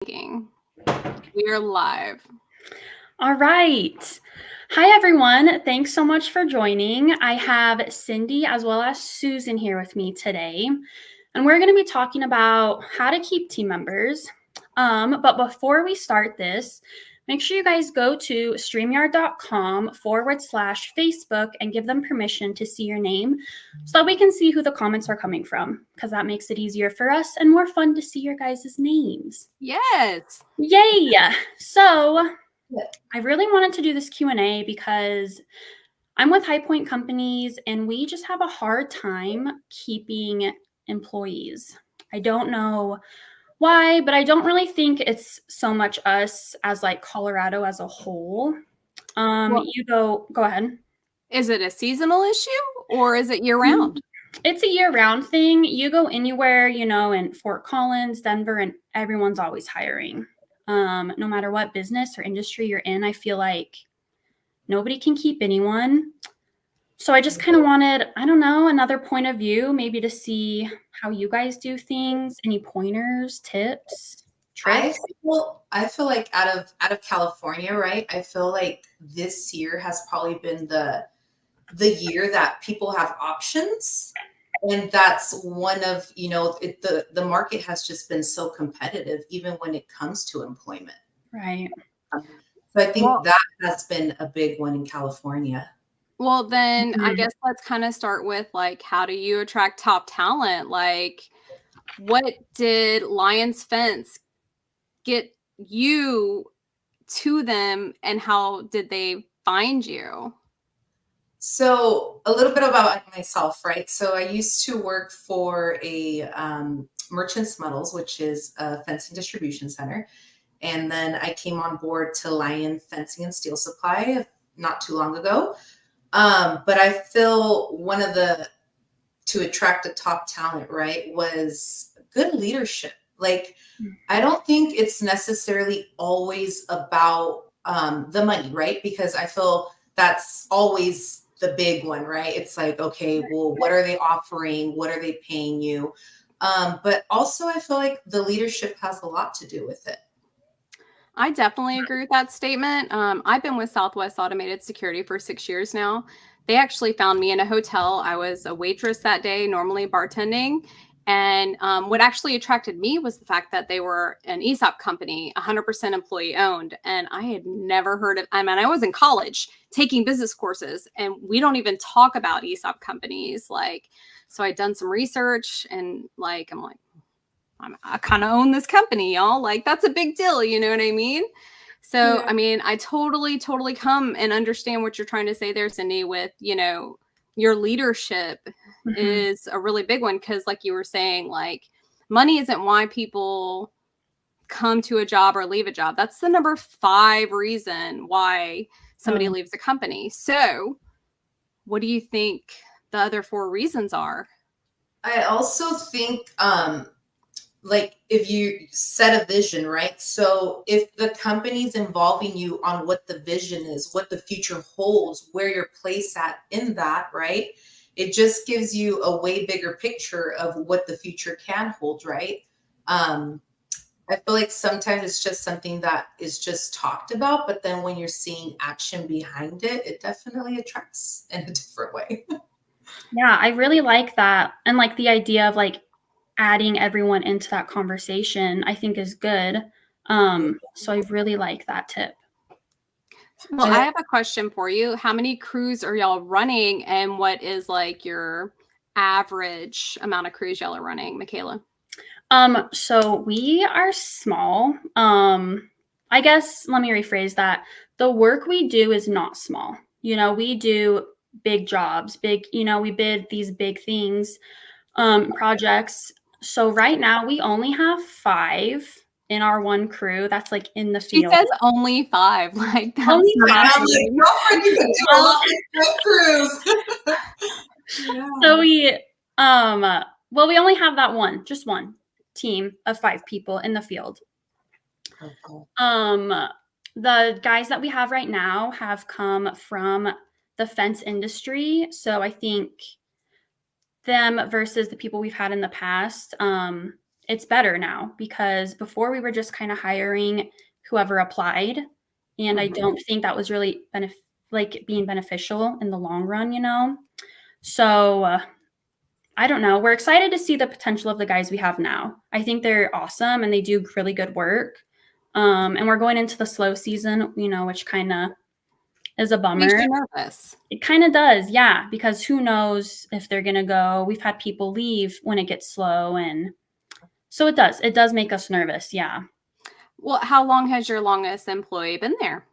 We are live. All right. Hi, everyone. Thanks so much for joining. I have Cindy as well as Susan here with me today, and we're going to be talking about how to keep team members. But before we start this, make sure you guys go to streamyard.com/Facebook and give them permission to see your name so that we can see who the comments are coming from, because that makes it easier for us and more fun to see your guys' names. Yes. Yay! So I really wanted to do this Q&A because I'm with High Pointe Companies and we just have a hard time keeping employees. I don't know why, but I don't really think it's so much us as like Colorado as a whole. You go ahead. Is it a seasonal issue or is it year-round? It's a year-round thing. You go anywhere, in Fort Collins, Denver, and everyone's always hiring. No matter what business or industry you're in, I feel like nobody can keep anyone. So I just kind of wanted, I don't know, another point of view, maybe to see how you guys do things. Any pointers, tips, tricks? I feel like out of California, right? I feel like this year has probably been the year that people have options. And that's one of, the market has just been so competitive, even when it comes to employment. Right. So I think that has been a big one in California. Well, then I guess let's kind of start with like, how do you attract top talent? Like, what did Lions Fence get you to them and how did they find you? So a little bit about myself, right? So I used to work for a Merchants Metals, which is a fencing distribution center. And then I came on board to Lion Fencing and Steel Supply not too long ago. But I feel to attract a top talent, right, was good leadership. Like, I don't think it's necessarily always about the money, right? Because I feel that's always the big one, right? It's like, okay, well, what are they offering? What are they paying you? But also I feel like the leadership has a lot to do with it. I definitely agree with that statement. I've been with Southwest Automated Security for 6 years now. They actually found me in a hotel. I was a waitress that day, normally bartending. And what actually attracted me was the fact that they were an ESOP company, 100% employee owned. And I had never heard of, I was in college taking business courses and we don't even talk about ESOP companies. So I'd done some research and I'm like, I kind of own this company, y'all. Like, that's a big deal. You know what I mean? So, yeah. I mean, I totally come and understand what you're trying to say there, Cindy, with, your leadership is a really big one. Cause like you were saying, like, money isn't why people come to a job or leave a job. That's the number 5 reason why somebody leaves a company. So what do you think the other 4 reasons are? I also think, like, if you set a vision, right? So if the company's involving you on what the vision is, what the future holds, where you're placed at in that, right? It just gives you a way bigger picture of what the future can hold, right? I feel like sometimes it's just something that is just talked about, but then when you're seeing action behind it, it definitely attracts in a different way. Yeah, I really like that. And like the idea of like adding everyone into that conversation, I think is good. So I really like that tip. Well, I have a question for you. How many crews are y'all running and what is like your average amount of crews y'all are running, Makayla? So we are small. I guess let me rephrase that. The work we do is not small. We do big jobs, we bid these big things, projects. So right now we only have 5 in our one crew that's like in the field. She says only 5. Like, that's only 5. Girlfriend, you can do a lot of crews. Yeah. So we only have that one, just one team of 5 people in the field. Okay. The guys that we have right now have come from the fence industry. So I think them versus the people we've had in the past, it's better now, because before we were just kind of hiring whoever applied, and I don't think that was really being beneficial in the long run, you know? So I don't know. We're excited to see the potential of the guys we have now. I think they're awesome and they do really good work. And we're going into the slow season, you know, which kind of is a Makes bummer. you nervous. It kind of does, yeah, because who knows if they're going to go. We've had people leave when it gets slow, and so it does. It does make us nervous, yeah. Well, how long has your longest employee been there?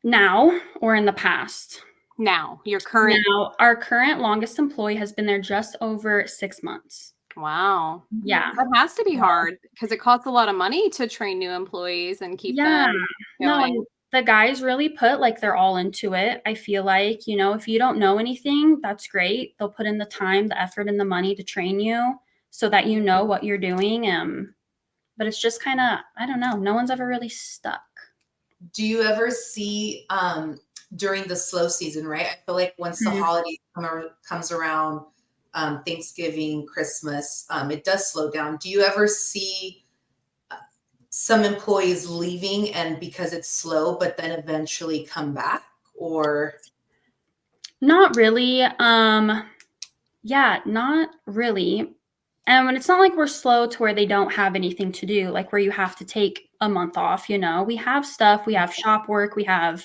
Now or in the past? Now, your current. Now, our current longest employee has been there just over 6 months. Wow. Yeah. That has to be hard because it costs a lot of money to train new employees and keep Yeah. them No, going. and the guys really put like they're all into it. I feel like, you know, if you don't know anything, that's great. They'll put in the time, the effort, and the money to train you so that you know what you're doing. But it's just kind of, I don't know, no one's ever really stuck. Do you ever see during the slow season, right? I feel like once the holiday comes around, Thanksgiving, Christmas, it does slow down. Do you ever see some employees leaving and because it's slow, but then eventually come back? Or Not really. Yeah, not really. And when it's not like we're slow to where they don't have anything to do, like where you have to take a month off, you know, we have stuff, we have shop work, we have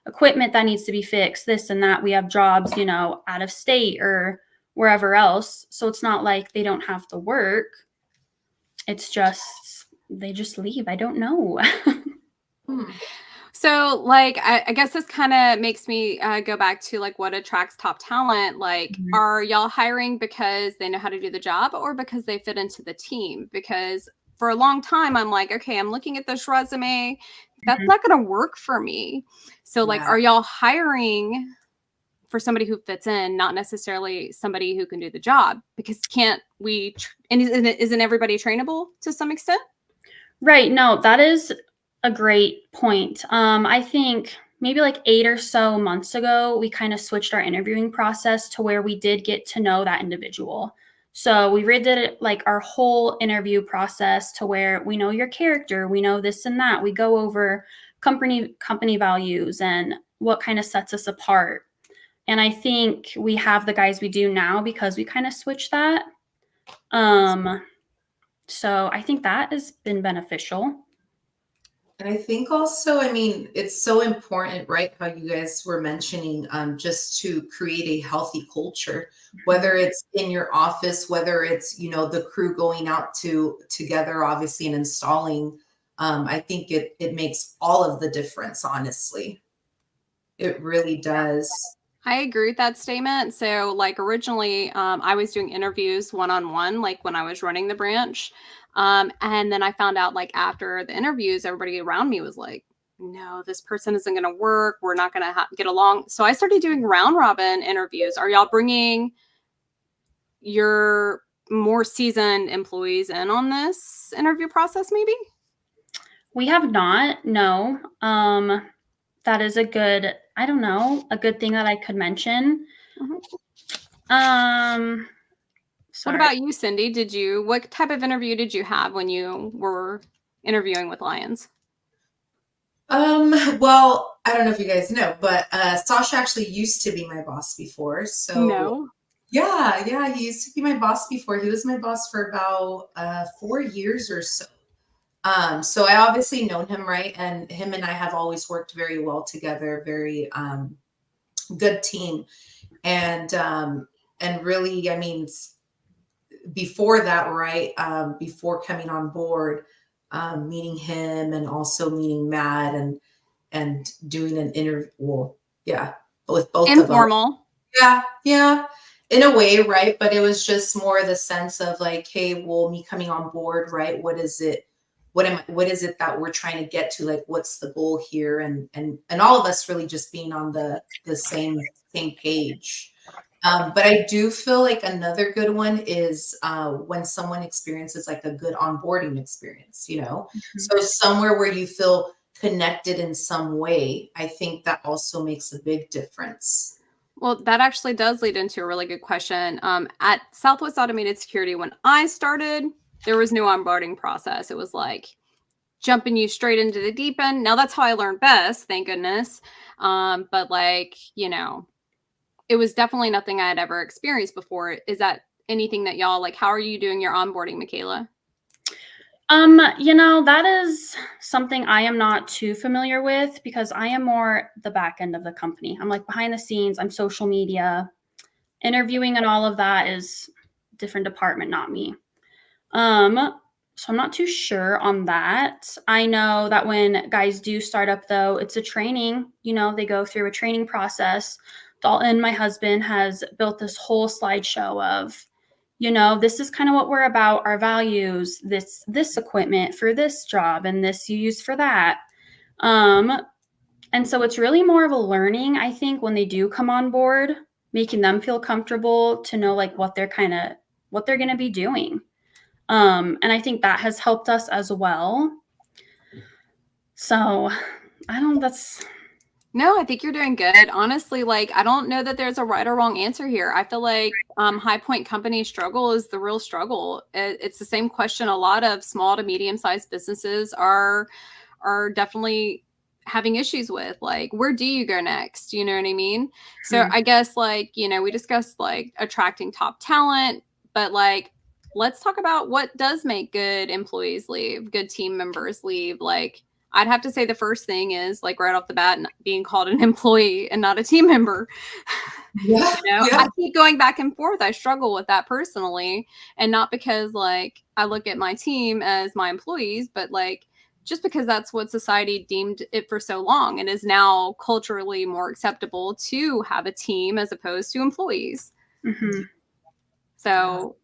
equipment that needs to be fixed, this and that. We have jobs, you know, out of state or wherever else. So it's not like they don't have the work. It's just, they just leave. I don't know. So, like, I guess this kind of makes me go back to like what attracts top talent. Like, are y'all hiring because they know how to do the job or because they fit into the team? Because for a long time, I'm like, okay, I'm looking at this resume. That's not going to work for me. So, like, Yeah. are y'all hiring for somebody who fits in, not necessarily somebody who can do the job? Because can't we, and isn't everybody trainable to some extent? Right. No, that is a great point. I think maybe like 8 or so months ago, we kind of switched our interviewing process to where we did get to know that individual. So we redid it like our whole interview process to where we know your character, we know this and that. We go over company values and what kind of sets us apart. And I think we have the guys we do now because we kind of switched that. So I think that has been beneficial. And I think also, I mean, it's so important, right? How you guys were mentioning, just to create a healthy culture, whether it's in your office, whether it's, you know, the crew going out together, obviously, and installing. I think it makes all of the difference, honestly. It really does. I agree with that statement. So, like originally, I was doing interviews one-on-one, like when I was running the branch, and then I found out, like after the interviews, everybody around me was like, "No, this person isn't going to work. We're not going to get along." So I started doing round robin interviews. Are y'all bringing your more seasoned employees in on this interview process? Maybe. We have not, no. That is a good, I don't know, a good thing that I could mention. What Sorry. about you, Cindy? What type of interview did you have when you were interviewing with Lions? Well, I don't know if you guys know, but Sasha actually used to be my boss before. So No. yeah, he used to be my boss before. He was my boss for about 4 years or so. So I obviously known him, right? And him and I have always worked very well together, very good team. And really, I mean, before that, right? Before coming on board, meeting him and also meeting Matt and doing an interview. Well, yeah, with both of them. Informal. Yeah, in a way, right? But it was just more the sense of like, hey, well, me coming on board, right? What is it? What is it that we're trying to get to? Like, what's the goal here? And all of us really just being on the same page. But I do feel like another good one is when someone experiences like a good onboarding experience, you know? So somewhere where you feel connected in some way, I think that also makes a big difference. Well, that actually does lead into a really good question. At Southwest Automated Security, when I started, there was no onboarding process. It was like jumping you straight into the deep end. Now that's how I learned best, thank goodness. But like, you know, it was definitely nothing I had ever experienced before. Is that anything that y'all like? How are you doing your onboarding, Makayla? You know, that is something I am not too familiar with because I am more the back end of the company. I'm like behind the scenes, I'm social media, interviewing and all of that is different department, not me. So I'm not too sure on that. I know that when guys do start up though, it's a training, you know, they go through a training process. Dalton, my husband, has built this whole slideshow of, you know, this is kind of what we're about, our values, this equipment for this job and this you use for that. And so it's really more of a learning, I think, when they do come on board, making them feel comfortable to know like what they're going to be doing. And I think that has helped us as well. So No, I think you're doing good. Honestly, like I don't know that there's a right or wrong answer here. I feel like High Point company struggle is the real struggle. It's the same question a lot of small to medium-sized businesses are definitely having issues with. Like, where do you go next? You know what I mean? So I guess like, you know, we discussed like attracting top talent, but like let's talk about what does make good employees leave, good team members leave. Like I'd have to say the first thing is like right off the bat being called an employee and not a team member. Yeah, You know, yeah. I keep going back and forth. I struggle with that personally, and not because like I look at my team as my employees, but like just because that's what society deemed it for so long and is now culturally more acceptable to have a team as opposed to employees. Mm-hmm. So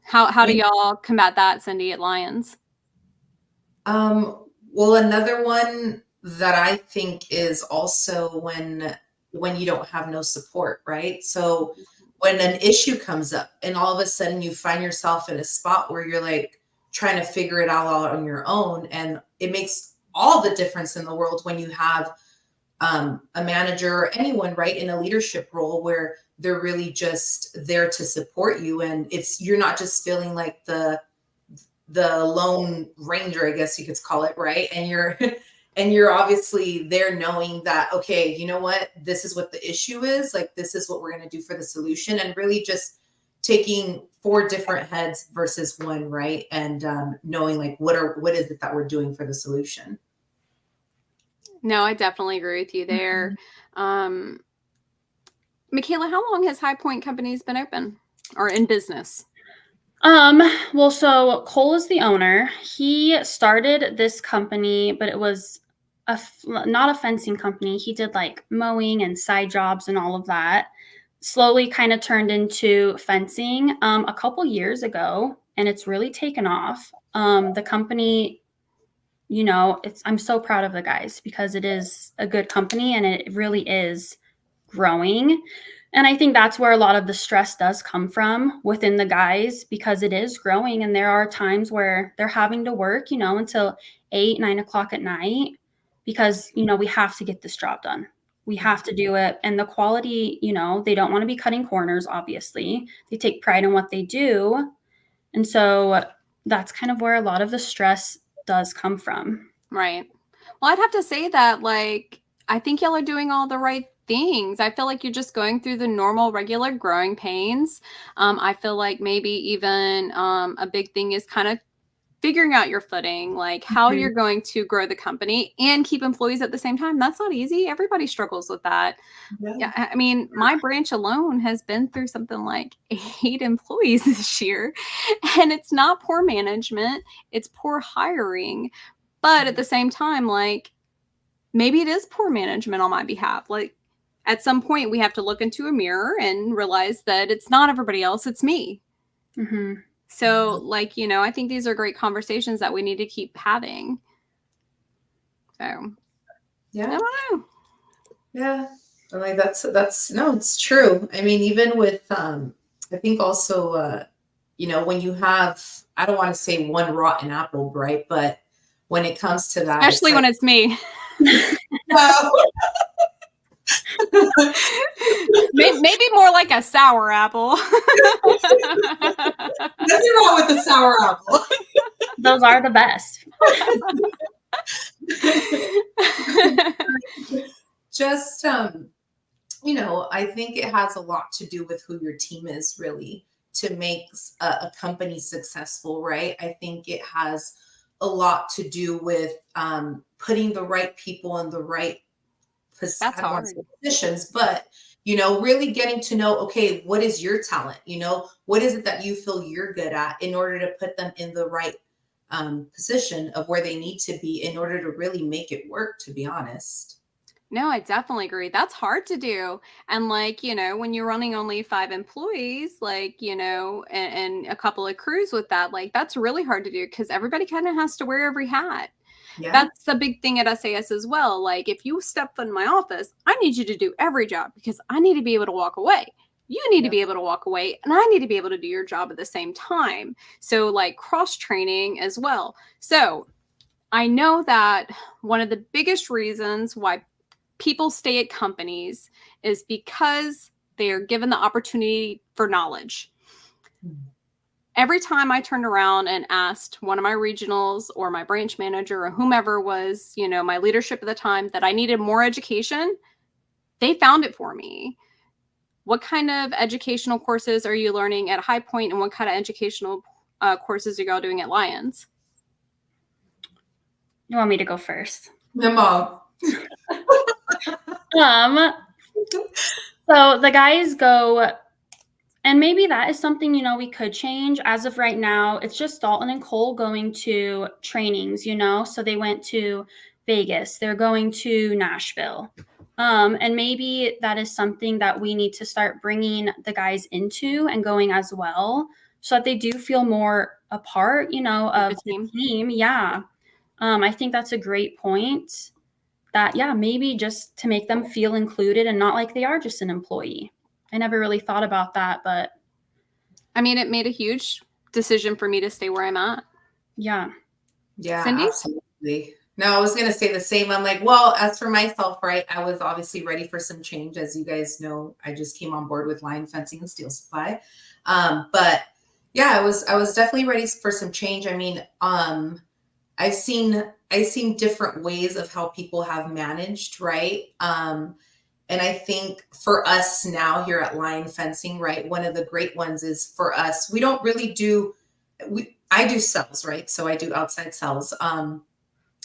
how do y'all combat that, Cindy, at Lions? Well, another one that I think is also when you don't have no support, right? So when an issue comes up and all of a sudden you find yourself in a spot where you're like trying to figure it all out on your own, and it makes all the difference in the world when you have a manager or anyone right in a leadership role where they're really just there to support you, and you're not just feeling like the lone ranger, I guess you could call it, right? And you're and you're obviously there knowing that, okay, you know what, this is what the issue is, like this is what we're going to do for the solution, and really just taking four different heads versus one, right? And knowing like what is it that we're doing for the solution. No, I definitely agree with you there. Makayla, how long has High Point Companies been open or in business? Well, so Cole is the owner. He started this company, but it was not a fencing company. He did like mowing and side jobs and all of that. Slowly kind of turned into fencing a couple years ago, and it's really taken off. The company, you know, I'm so proud of the guys because it is a good company and it really is growing. And I think that's where a lot of the stress does come from within the guys because it is growing. And there are times where they're having to work, you know, until 8, 9 o'clock at night because, you know, we have to get this job done. We have to do it. And the quality, you know, they don't want to be cutting corners, obviously. They take pride in what they do. And so that's kind of where a lot of the stress does come from. Right. Well, I'd have to say that, like, I think y'all are doing all the right things. I feel like you're just going through the normal, regular growing pains. I feel like maybe even a big thing is kind of figuring out your footing, like how you're going to grow the company and keep employees at the same time. That's not easy. Everybody struggles with that. Yeah, I mean, my branch alone has been through something like 8 employees this year, and it's not poor management, it's poor hiring. But at the same time, like maybe it is poor management on my behalf. Like at some point, we have to look into a mirror and realize that it's not everybody else, it's me. Mm-hmm. So, like, you know, I think these are great conversations that we need to keep having. So, Yeah. I don't know. Yeah. I'm like, that's no, it's true. I mean, even with, I think also, you know, when you have, I don't want to say one rotten apple, right? But when it comes to that, Especially when it's me. no, Maybe more like a sour apple. Nothing wrong with the sour apple. Those are the best. Just I think it has a lot to do with who your team is really to make a company successful, right? I think it has a lot to do with putting the right people in the right That's I don't want to hard. say positions, but really getting to know, okay, what is your talent? What is it that you feel you're good at in order to put them in the right position of where they need to be in order to really make it work, to be honest. No, I definitely agree. That's hard to do. And when you're running only 5 employees, and a couple of crews with that, that's really hard to do because everybody kind of has to wear every hat. Yeah. That's the big thing at SAS as well. Like if you step in my office, I need you to do every job because I need to be able to walk away. You need to be able to walk away and I need to be able to do your job at the same time. So cross training as well. So I know that one of the biggest reasons why people stay at companies is because they are given the opportunity for knowledge. Every time I turned around and asked one of my regionals or my branch manager or whomever was, my leadership at the time that I needed more education, they found it for me. What kind of educational courses are you learning at High Pointe and what kind of educational courses are y'all doing at Lions? You want me to go first? My mom. So the guys go, and maybe that is something, we could change. As of right now, it's just Dalton and Cole going to trainings, so they went to Vegas, they're going to Nashville. And maybe that is something that we need to start bringing the guys into and going as well, so that they do feel more a part, of the team. Yeah. I think that's a great point. That, maybe just to make them feel included and not like they are just an employee. I never really thought about that, but I mean, it made a huge decision for me to stay where I'm at. Yeah. Yeah, Cindy? Absolutely. No, I was going to say the same. I'm like, well, as for myself, right, I was obviously ready for some change. As you guys know, I just came on board with line fencing and steel supply. But yeah, I was definitely ready for some change. I mean, I've seen different ways of how people have managed, right? And I think for us now here at line fencing, right, one of the great ones is for us, we don't really I do sales, right? So I do outside sales.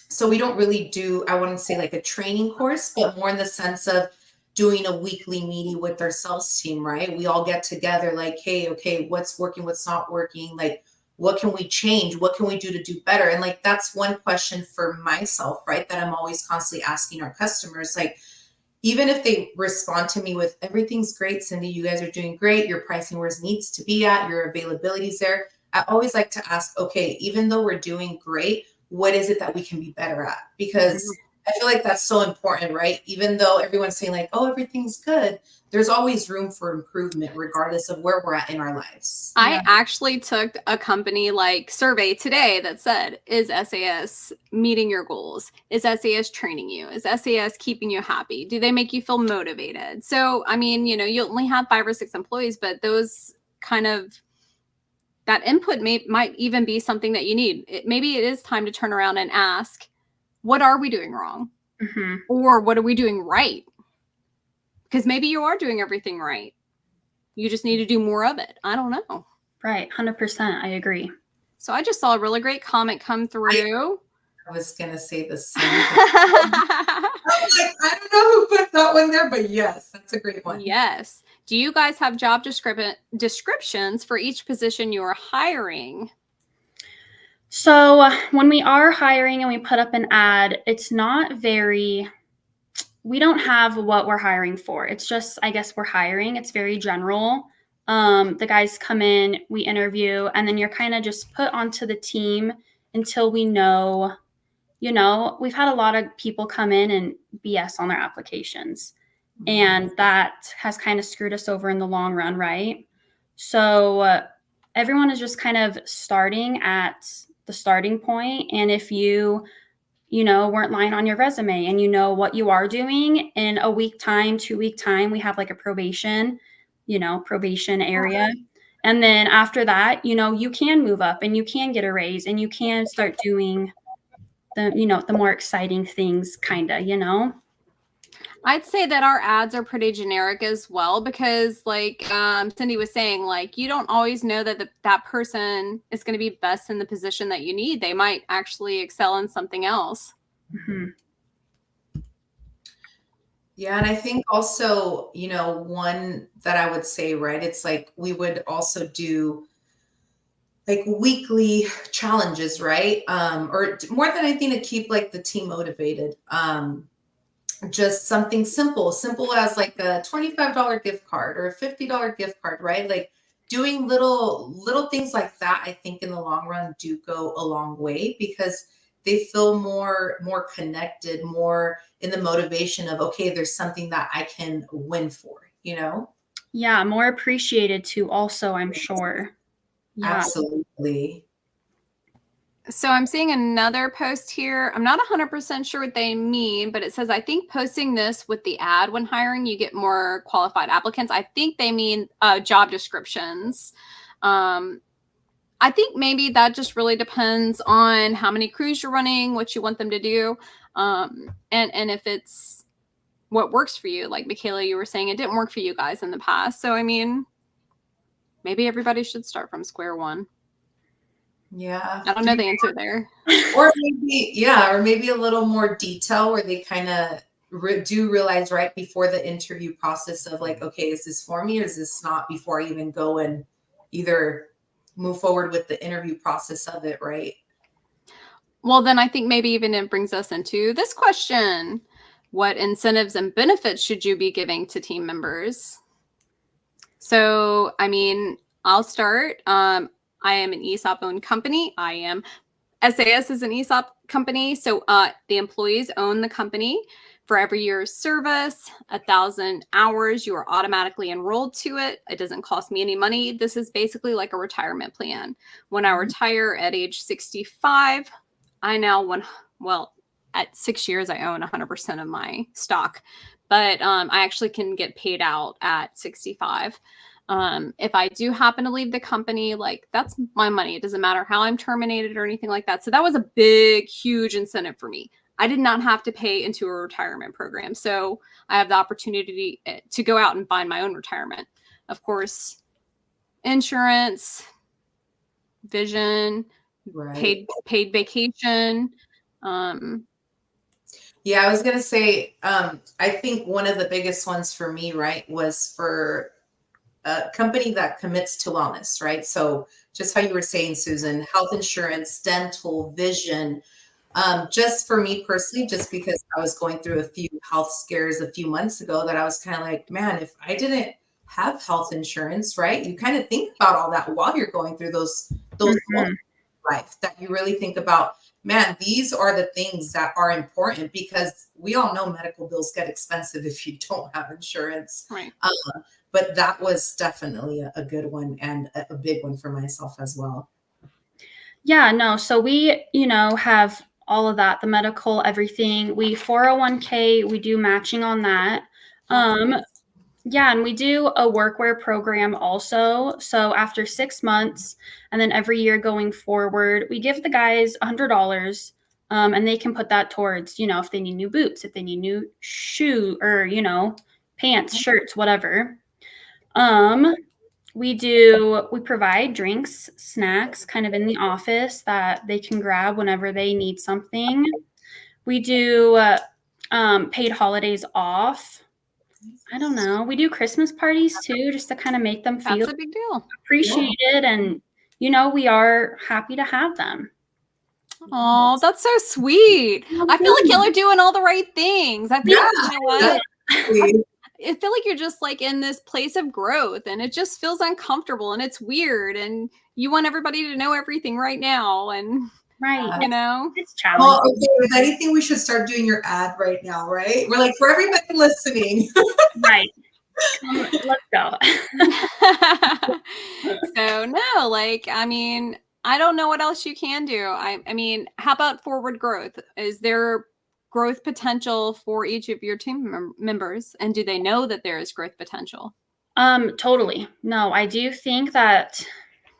So we don't really do, I wouldn't say like a training course, but more in the sense of doing a weekly meeting with our sales team, right? We all get together like, hey, okay, what's working, what's not working? Like, what can we change? What can we do to do better? And that's one question for myself, right? That I'm always constantly asking our customers, like, even if they respond to me with everything's great, Cindy, you guys are doing great. Your pricing where it needs to be at, your availability's there. I always like to ask, okay, even though we're doing great, what is it that we can be better at? Because I feel like that's so important, right? Even though everyone's saying like, oh, everything's good, there's always room for improvement regardless of where we're at in our lives. I actually took a company survey today that said, is SAS meeting your goals? Is SAS training you? Is SAS keeping you happy? Do they make you feel motivated? So, I mean, you only have 5 or 6 employees, but those kind of that input might even be something that you need. Maybe it is time to turn around and ask, what are we doing wrong? Mm-hmm. Or what are we doing right? Because maybe you are doing everything right. You just need to do more of it. I don't know. Right. 100%. I agree. So I just saw a really great comment come through. I was going to say the same thing. I don't know who put that one there, but yes, that's a great one. Yes. Do you guys have job descriptions for each position you're hiring? So when we are hiring and we put up an ad, it's not we don't have what we're hiring for. It's just, I guess we're hiring. It's very general. The guys come in, we interview, and then you're kind of just put onto the team until we know, we've had a lot of people come in and BS on their applications. And that has kind of screwed us over in the long run, right? So everyone is just kind of starting at the starting point. And if you weren't lying on your resume and you know what you are doing in a week time, 2-week time, we have like a probation area. And then after that, you can move up and you can get a raise and you can start doing the more exciting things I'd say that our ads are pretty generic as well because, like Cindy was saying, like you don't always know that that person is going to be best in the position that you need. They might actually excel in something else. Mm-hmm. Yeah, and I think also, one that I would say, right, it's like we would also do like weekly challenges, right? Or more than anything to keep like the team motivated. Just something simple as like a $25 gift card or a $50 gift card, right? Like doing little things like that, I think in the long run do go a long way because they feel more connected, more in the motivation of, okay, there's something that I can win for, Yeah, more appreciated too also, I'm sure. Yeah. Absolutely. So I'm seeing another post here. I'm not 100% sure what they mean, but it says, I think posting this with the ad when hiring, you get more qualified applicants. I think they mean job descriptions. I think maybe that just really depends on how many crews you're running, what you want them to do, and if it's what works for you. Like Makayla, you were saying it didn't work for you guys in the past. So, I mean, maybe everybody should start from square one. Yeah. I don't know the answer there. Or maybe a little more detail where they kind of do realize right before the interview process of like, okay, is this for me or is this not, before I even go and either move forward with the interview process of it, right? Well, then I think maybe even it brings us into this question. What incentives and benefits should you be giving to team members? So, I mean, I'll start. I am an ESOP-owned company. SAS is an ESOP company. So the employees own the company. For every year of service, 1,000 hours, you are automatically enrolled to it. It doesn't cost me any money. This is basically like a retirement plan. When I retire at age 65, at 6 years, I own 100% of my stock, but I actually can get paid out at 65. If I do happen to leave the company, like that's my money. It doesn't matter how I'm terminated or anything like that. So that was a big, huge incentive for me. I did not have to pay into a retirement program. So I have the opportunity to go out and find my own retirement. Of course, insurance, vision, right. paid vacation. Yeah, I was going to say, I think one of the biggest ones for me, right, was for a company that commits to wellness, right? So just how you were saying, Susan, health insurance, dental, vision. Just for me personally, just because I was going through a few health scares a few months ago, that I was kind of like, man, if I didn't have health insurance, right? You kind of think about all that while you're going through those Mm-hmm. life, that you really think about, man, these are the things that are important, because we all know medical bills get expensive if you don't have insurance. Right. But that was definitely a good one and a big one for myself as well. Yeah, no. So we, have all of that, the medical, everything. We 401k, we do matching on that. Yeah, and we do a workwear program also. So after 6 months, and then every year going forward, we give the guys $100, and they can put that towards, if they need new boots, if they need new shoe, or pants, shirts, whatever. We provide drinks, snacks kind of in the office that they can grab whenever they need something. We do paid holidays off. I don't know. We do Christmas parties too, just to kind of make them feel That's a big deal. Appreciated. And, we are happy to have them. Oh, that's so sweet. I feel like y'all are doing all the right things. I feel like, you know what? I feel like you're just like in this place of growth, and it just feels uncomfortable and it's weird, and you want everybody to know everything right now. And right. It's challenging. Well, okay, if anything, we should start doing your ad right now, right? We're like, for everybody listening. Right. Let's go. So no, like, I mean, I don't know what else you can do. I mean, how about forward growth? Is there growth potential for each of your team members? And do they know that there is growth potential? Totally. No, I do think that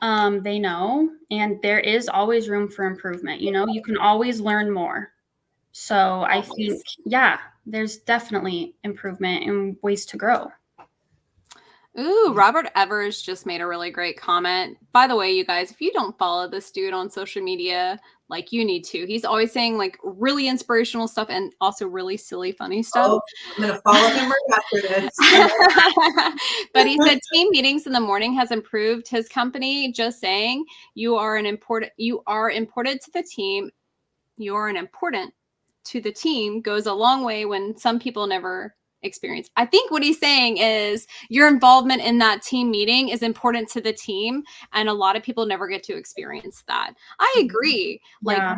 they know, and there is always room for improvement. You know, you can always learn more. So I think, yeah, there's definitely improvement and ways to grow. Ooh, Robert Evers just made a really great comment. By the way, you guys, if you don't follow this dude on social media, like you need to. He's always saying like really inspirational stuff and also really silly, funny stuff. Oh, I'm going to follow him right after this. But he said team meetings in the morning has improved his company. Just saying, you are important to the team. You are an important to the team goes a long way when some people never experience. I think what he's saying is your involvement in that team meeting is important to the team, and a lot of people never get to experience that. I agree. Yeah.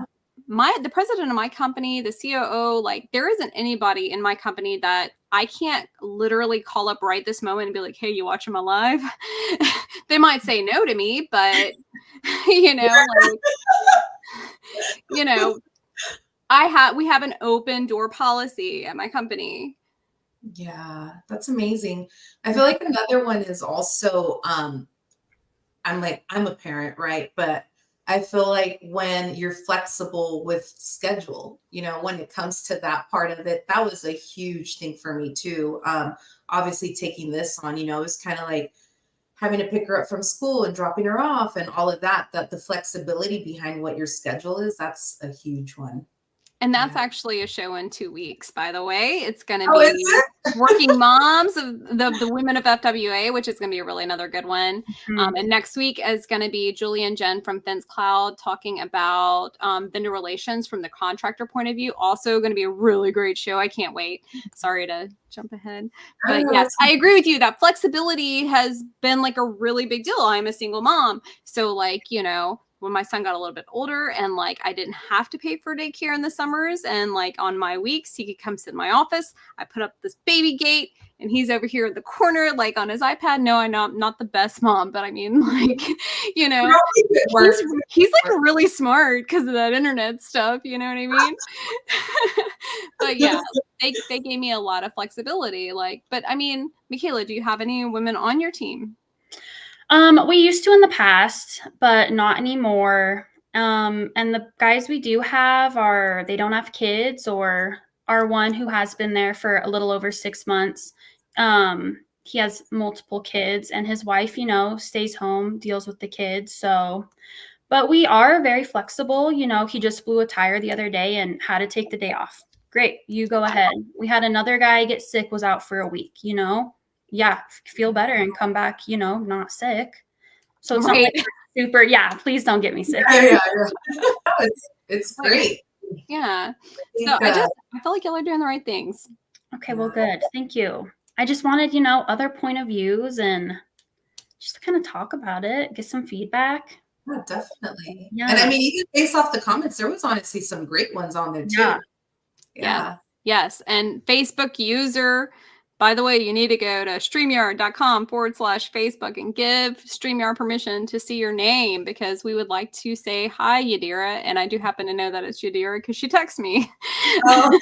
Like the president of my company, the COO, like there isn't anybody in my company that I can't literally call up right this moment and be like, hey, you watching my live? They might say no to me, but you know, like, you know, we have an open door policy at my company. Yeah, that's amazing. I feel like another one is also I'm a parent, right? But I feel like when you're flexible with schedule, when it comes to that part of it, that was a huge thing for me too. Obviously taking this on, it was kind of like having to pick her up from school and dropping her off and all of that, that the flexibility behind what your schedule is, that's a huge one. And that's actually a show in 2 weeks, by the way. It's going to Oh, is be it? Working Moms of the Women of FWA, which is going to be really another good one. Mhm. And next week is going to be Julie and Jen from Fence Cloud talking about vendor relations from the contractor point of view. Also going to be a really great show. I can't wait. Sorry to jump ahead. But yes, I agree with you. That flexibility has been like a really big deal. I'm a single mom. So like, when my son got a little bit older and like I didn't have to pay for daycare in the summers and like on my weeks he could come sit in my office. I put up this baby gate and he's over here in the corner like on his iPad. No, I'm not the best mom, but I mean like, he's like really smart because of that internet stuff, you know what I mean? But yeah, they gave me a lot of flexibility. But I mean, Makayla, do you have any women on your team? We used to in the past, but not anymore. And the guys we do have they don't have kids, or our one who has been there for a little over 6 months. He has multiple kids, and his wife, stays home, deals with the kids. So, but we are very flexible. He just blew a tire the other day and had to take the day off. Great, you go ahead. We had another guy get sick, was out for a week, yeah, feel better and come back, not sick. So it's not like super, please don't get me sick. Yeah. It's great. Yeah. So I feel like y'all are doing the right things. Okay, well, good. Thank you. I just wanted, other point of views and just to kind of talk about it, get some feedback. Yeah, definitely. Yeah. And I mean, even based off the comments, there was honestly some great ones on there too. Yeah. Yes. And Facebook user, by the way, you need to go to StreamYard.com/Facebook and give StreamYard permission to see your name because we would like to say hi, Yadira. And I do happen to know that it's Yadira because she texts me. Oh.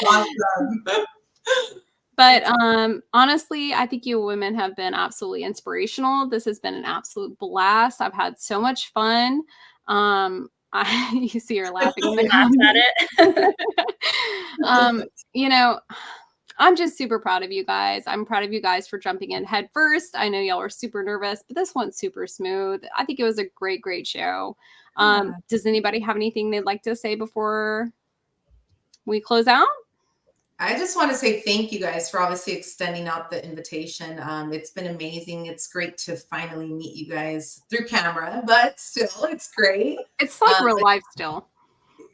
Awesome. But honestly, I think you women have been absolutely inspirational. This has been an absolute blast. I've had so much fun. You see her laughing in the comments. I'm just super proud of you guys. I'm proud of you guys for jumping in head first. I know y'all were super nervous, but this went super smooth. I think it was a great, great show. Does anybody have anything they'd like to say before we close out? I just want to say thank you guys for obviously extending out the invitation. It's been amazing. It's great to finally meet you guys through camera, but still, it's great. It's like real life still.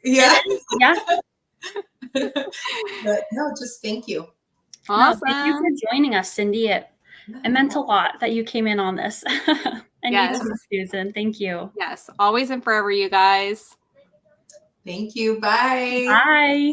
Yeah. Yeah. But no, just thank you. Awesome. No, thank you for joining us, Cindy. It meant a lot that you came in on this. And you too, Susan. Thank you. Yes. Always and forever, you guys. Thank you. Bye. Bye.